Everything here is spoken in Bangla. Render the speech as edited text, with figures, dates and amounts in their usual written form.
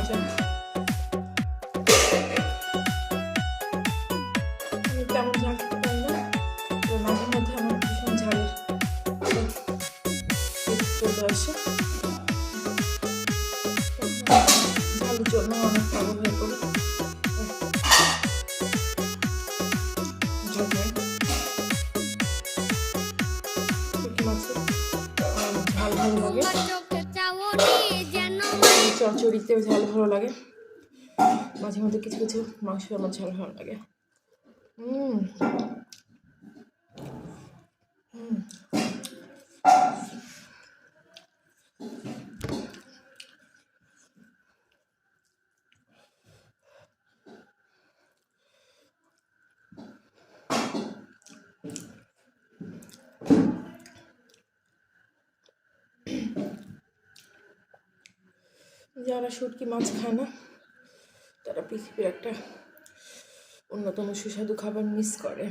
মজা। আমি তেমন ঝাল খেতে পারি না, তো মাঝে মধ্যে আমার ভীষণ ঝালের চলে আসে, ঝালের জন্য অনেক পাগল হয়ে পড়ি। ঝাল ভালো লাগে, চচ্চড়িতেও ঝাল ভালো লাগে, মাঝে মধ্যে কিছু কিছু মাংস আমার ঝাল ভালো লাগে। যারা শুটকি মাছ খায় না তারা পৃথিবীর একটা অন্যতম সুস্বাদু খাবার মিস করে।